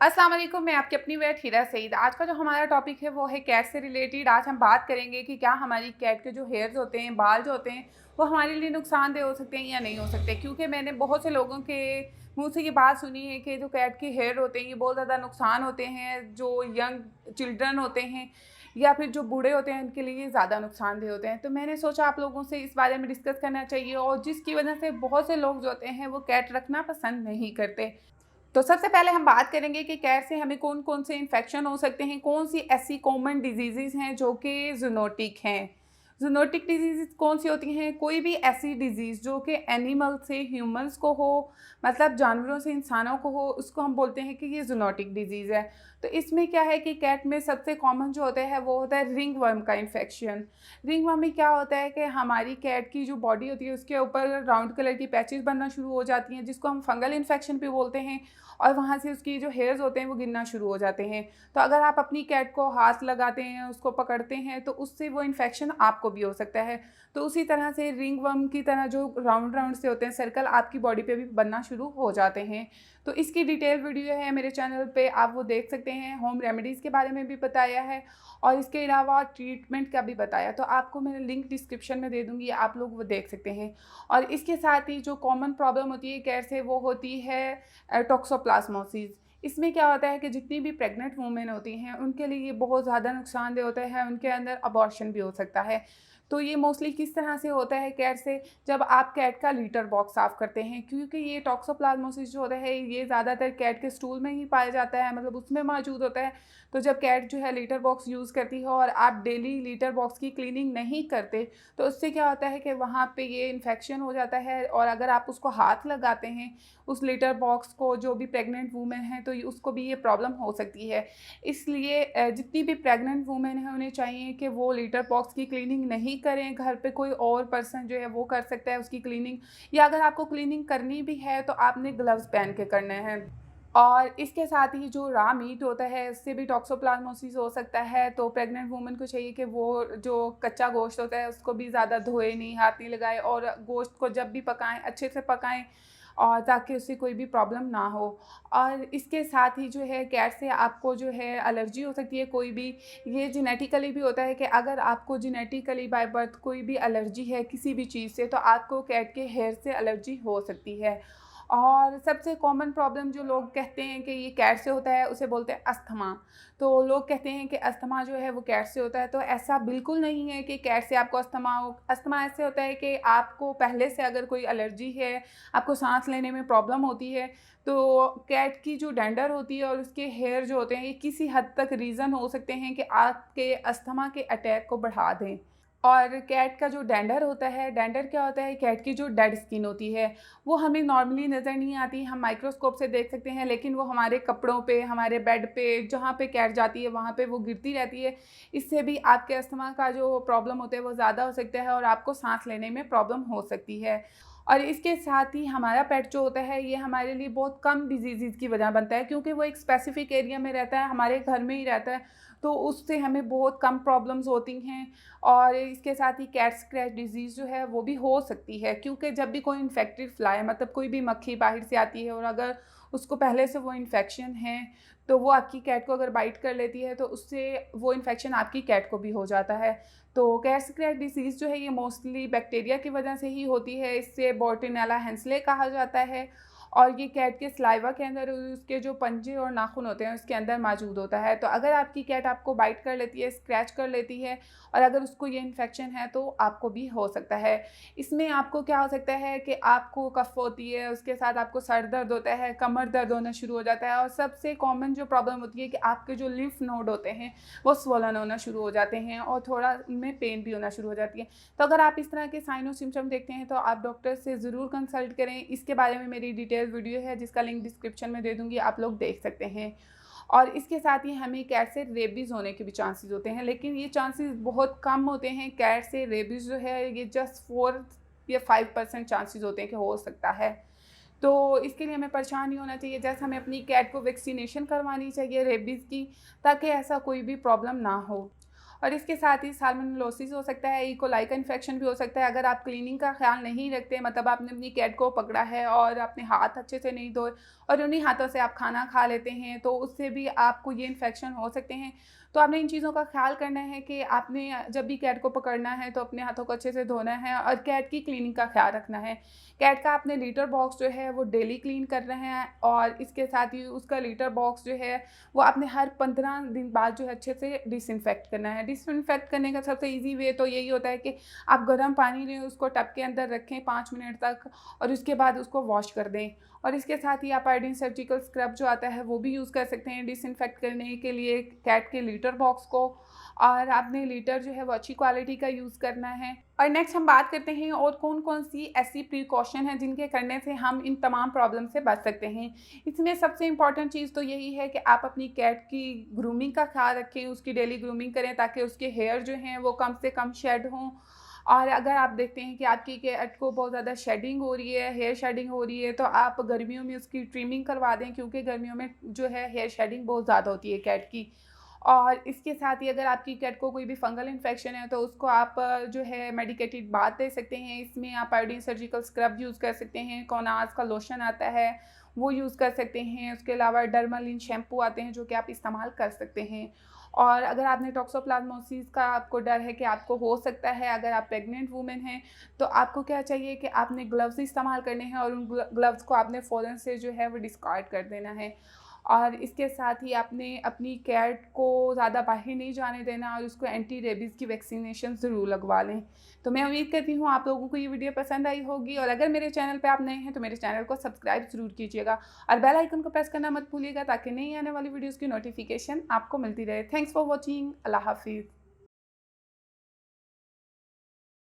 अस्सलाम वालेकुम, मैं आपकी अपनी वेट हीरा सईद। आज का जो हमारा टॉपिक है वो है कैट से रिलेटेड। आज हम बात करेंगे कि क्या हमारी कैट के जो हेयर्स होते हैं, बाल जो होते हैं, वो हमारे लिए नुकसानदेह हो सकते हैं या नहीं हो सकते। क्योंकि मैंने बहुत से लोगों के मुंह से ये बात सुनी है कि जो कैट के हेयर होते हैं ये बहुत ज़्यादा नुकसान होते हैं। जो यंग चिल्ड्रन होते हैं या फिर जो बूढ़े होते हैं उनके लिए ज़्यादा नुकसानदेह होते हैं। तो मैंने सोचा आप लोगों से इस बारे में डिस्कस करना चाहिए, और जिसकी वजह से बहुत से लोग जो होते हैं वो कैट रखना पसंद नहीं करते। तो सबसे पहले हम बात करेंगे कि कैट से हमें कौन-कौन से इन्फेक्शन हो सकते हैं, कौन-सी ऐसी कॉमन डिजीज़ेज़ हैं जो कि ज़ूनोटिक हैं। ज़ूनोटिक डिजीज़ेज़ कौन-सी होती हैं? कोई भी ऐसी डिज़ीज़ जो कि एनिमल से ह्यूमन्स को हो, मतलब जानवरों से इंसानों को हो, उसको हम बोलते हैं कि ये ज़ूनोटिक डिज़ीज़ है। तो इसमें क्या है कि कैट में सबसे कॉमन जो होता है वो होता है रिंगवर्म का इन्फेक्शन। रिंगवर्म में क्या होता है कि हमारी कैट की जो बॉडी होती है उसके ऊपर राउंड कलर की पैचेज़ बनना शुरू हो जाती हैं, जिसको हम फंगल इन्फेक्शन भी बोलते हैं। और वहाँ से उसकी जो हेयर्स होते हैं वो गिरना शुरू हो जाते हैं। तो अगर आप अपनी कैट को हाथ लगाते हैं, उसको पकड़ते हैं, तो उससे वो इन्फेक्शन आपको भी हो सकता है। तो उसी तरह से रिंगवर्म की तरह जो राउंड राउंड से होते हैं सर्कल आपकी बॉडी पे भी बनना शुरू हो जाते हैं। तो इसकी डिटेल वीडियो है मेरे चैनल पे, आप वो देख सकते हैं। होम रेमेडीज़ के बारे में भी बताया है और इसके अलावा ट्रीटमेंट का भी बताया। तो आपको मैं लिंक डिस्क्रिप्शन में दे दूँगी, आप लोग वो देख सकते हैं। और इसके साथ ही जो कॉमन प्रॉब्लम होती है कैट से वो होती है टॉक्सोप्लाज्मोसिस। इसमें क्या होता है कि जितनी भी प्रेग्नेंट वुमेन होती हैं उनके लिए ये बहुत ज़्यादा नुकसानदेह होता है, उनके अंदर अबॉर्शन भी हो सकता है। तो ये मोस्टली किस तरह से होता है कैट से, जब आप कैट का लीटर बॉक्स साफ़ करते हैं, क्योंकि ये टॉक्सोप्लाज्मोसिस जो होता है ये ज़्यादातर कैट के स्टूल में ही पाया जाता है, मतलब उसमें मौजूद होता है। तो जब कैट जो है लीटर बॉक्स यूज़ करती है और आप डेली लीटर बॉक्स की क्लीनिंग नहीं करते, तो उससे क्या होता है कि वहाँ पे ये इन्फेक्शन हो जाता है। और अगर आप उसको हाथ लगाते हैं उस लीटर बॉक्स को, जो भी प्रेग्नेंट वूमेन है, तो उसको भी ये प्रॉब्लम हो सकती है। इसलिए जितनी भी प्रेग्नेंट वूमेन है उन्हें चाहिए कि वो लीटर बॉक्स की क्लीनिंग नहीं करें, घर पे कोई और पर्सन जो है वो कर सकता है उसकी क्लीनिंग। या अगर आपको क्लीनिंग करनी भी है तो आपने ग्लव्स पहन के करने हैं। और इसके साथ ही जो रॉ मीट होता है उससे भी टॉक्सोप्लाज्मोसिस हो सकता है। तो प्रेग्नेंट वूमेन को चाहिए कि वो जो कच्चा गोश्त होता है उसको भी ज़्यादा धोए नहीं, हाथ नहीं लगाए, और गोश्त को जब भी पकाएं अच्छे से पकाएं, और ताकि उससे कोई भी प्रॉब्लम ना हो। और इसके साथ ही जो है कैट से आपको जो है एलर्जी हो सकती है कोई भी। ये जेनेटिकली भी होता है कि अगर आपको जेनेटिकली बाय बर्थ कोई भी एलर्जी है किसी भी चीज़ से, तो आपको कैट के हेयर से एलर्जी हो सकती है। और सबसे कॉमन प्रॉब्लम जो लोग कहते हैं कि ये कैट से होता है उसे बोलते हैं अस्थमा। तो लोग कहते हैं कि अस्थमा जो है वो कैट से होता है, तो ऐसा बिल्कुल नहीं है कि कैट से आपको अस्थमा हो। अस्थमा ऐसे होता है कि आपको पहले से अगर कोई एलर्जी है, आपको सांस लेने में प्रॉब्लम होती है, तो कैट की जो डेंडर होती है और उसके हेयर जो होते हैं ये किसी हद तक रीज़न हो सकते हैं कि आपके अस्थमा के अटैक को बढ़ा दें। और कैट का जो डेंडर होता है, डेंडर क्या होता है, कैट की जो डेड स्किन होती है वो हमें नॉर्मली नज़र नहीं आती, हम माइक्रोस्कोप से देख सकते हैं, लेकिन वो हमारे कपड़ों पे, हमारे बेड पे, जहाँ पे कैट जाती है वहाँ पे वो गिरती रहती है। इससे भी आपके अस्थमा का जो प्रॉब्लम होता है वो ज़्यादा हो सकता है और आपको सांस लेने में प्रॉब्लम हो सकती है। और इसके साथ ही हमारा पेट जो होता है ये हमारे लिए बहुत कम डिजीज़ की वजह बनता है, क्योंकि वो एक स्पेसिफिक एरिया में रहता है, हमारे घर में ही रहता है, तो उससे हमें बहुत कम प्रॉब्लम्स होती हैं। और इसके साथ ही कैट स्क्रैच डिज़ीज़ जो है वो भी हो सकती है, क्योंकि जब भी कोई इन्फेक्टेड फ्लाई, मतलब कोई भी मक्खी बाहर से आती है और अगर उसको पहले से वो इन्फेक्शन है, तो वो आपकी कैट को अगर बाइट कर लेती है तो उससे वो इन्फेक्शन आपकी कैट को भी हो जाता है। तो कैट स्क्रैच डिसीज़ जो है ये मोस्टली बैक्टीरिया की वजह से ही होती है, इससे बॉर्टिनेला हेंसले कहा जाता है। और ये कैट के सलाइवा के अंदर उसके जो पंजे और नाखून होते हैं उसके अंदर मौजूद होता है। तो अगर आपकी कैट आपको बाइट कर लेती है, स्क्रैच कर लेती है, और अगर उसको ये इन्फेक्शन है तो आपको भी हो सकता है। इसमें आपको क्या हो सकता है कि आपको कफ होती है, उसके साथ आपको सर दर्द होता है, कमर दर्द होना शुरू हो जाता है, और सबसे कॉमन जो प्रॉब्लम होती है कि आपके जो लिम्फ नोड होते हैं वो स्वॉलन होना शुरू हो जाते हैं और थोड़ा उनमें पेन भी होना शुरू हो जाती है। तो अगर आप इस तरह के साइन और सिम्पटम देखते हैं तो आप डॉक्टर से ज़रूर कंसल्ट करें। इसके बारे में मेरी डिटेल वीडियो है जिसका लिंक डिस्क्रिप्शन में दे दूँगी, आप लोग देख सकते हैं। और इसके साथ ही हमें कैट से रेबीज़ होने के भी चांसेस होते हैं, लेकिन ये चांसेस बहुत कम होते हैं। कैट से रेबीज़ जो है ये जस्ट 4 या 5% चांसेस होते हैं कि हो सकता है। तो इसके लिए हमें परेशान नहीं होना चाहिए, जैसे हमें अपनी कैट को वैक्सीनेशन करवानी चाहिए रेबीज़ की, ताकि ऐसा कोई भी प्रॉब्लम ना हो। और इसके साथ ही साल्मोनेलोसिस हो सकता है, ई कोलाई का इन्फेक्शन भी हो सकता है। अगर आप क्लीनिंग का ख्याल नहीं रखते, मतलब आपने अपनी कैट को पकड़ा है और अपने हाथ अच्छे से नहीं धोए और उन्हीं हाथों से आप खाना खा लेते हैं, तो उससे भी आपको ये इन्फेक्शन हो सकते हैं। तो आपने इन चीज़ों का ख्याल करना है कि आपने जब भी कैट को पकड़ना है तो अपने हाथों को अच्छे से धोना है और कैट की क्लीनिंग का ख्याल रखना है। कैट का आपने लीटर बॉक्स जो है वो डेली क्लीन कर रहे हैं और इसके साथ ही उसका लीटर बॉक्स जो है वो आपने हर 15 दिन बाद जो है अच्छे से डिसइंफेक्ट करना है। डिसइंफेक्ट करने का सबसे ईज़ी वे तो यही होता है कि आप गर्म पानी लें, उसको टब के अंदर रखें 5 मिनट तक और उसके बाद उसको वॉश कर दें। और इसके साथ ही आप आयोडीन सर्जिकल स्क्रब जो आता है वो भी यूज़ कर सकते हैं डिसइंफेक्ट करने के लिए कैट के लीटर बॉक्स को। और आपने लीटर जो है वो अच्छी क्वालिटी का यूज़ करना है। और नेक्स्ट हम बात करते हैं और कौन-कौन सी ऐसी प्रिकॉशन हैं जिनके करने से हम इन तमाम प्रॉब्लम से बच सकते हैं। इसमें सबसे इम्पॉर्टेंट चीज़ तो यही है कि आप अपनी कैट की ग्रूमिंग का ख्याल रखें, उसकी डेली ग्रूमिंग करें ताकि उसके हेयर जो हैं वो कम से कम शेड हों। और अगर आप देखते हैं कि आपकी कैट को बहुत ज़्यादा शेडिंग हो रही है, हेयर शेडिंग हो रही है, तो आप गर्मियों में उसकी ट्रिमिंग करवा दें, क्योंकि गर्मियों में जो है हेयर शेडिंग बहुत ज़्यादा होती है कैट की। और इसके साथ ही अगर आपकी कैट को कोई भी फंगल इन्फेक्शन है तो उसको आप जो है मेडिकेटेड बाथ दे सकते हैं। इसमें आप आयोडीन सर्जिकल स्क्रब यूज़ कर सकते हैं, कोनास का लोशन आता है वो यूज़ कर सकते हैं। उसके अलावा डर्मालिन शैम्पू आते हैं जो कि आप इस्तेमाल कर सकते हैं। और अगर आपने टॉक्सोप्लाज्मोसिस का आपको डर है कि आपको हो सकता है, अगर आप प्रेग्नेंट वूमेन हैं, तो आपको क्या चाहिए कि आपने ग्लव्स इस्तेमाल करने हैं और उन ग्लव्स को आपने फ़ौरन से जो है वो डिस्कार्ड कर देना है। और इसके साथ ही आपने अपनी कैट को ज़्यादा बाहर नहीं जाने देना और उसको एंटी रेबीज़ की वैक्सीनेशन ज़रूर लगवा लें। तो मैं उम्मीद करती हूँ आप लोगों को ये वीडियो पसंद आई होगी और अगर मेरे चैनल पे आप नए हैं तो मेरे चैनल को सब्सक्राइब ज़रूर कीजिएगा और बेल आइकन को प्रेस करना मत भूलिएगा ताकि नई आने वाली वीडियोज़ की नोटिफिकेशन आपको मिलती रहे। Thanks for watching. अल्लाह हाफिज़।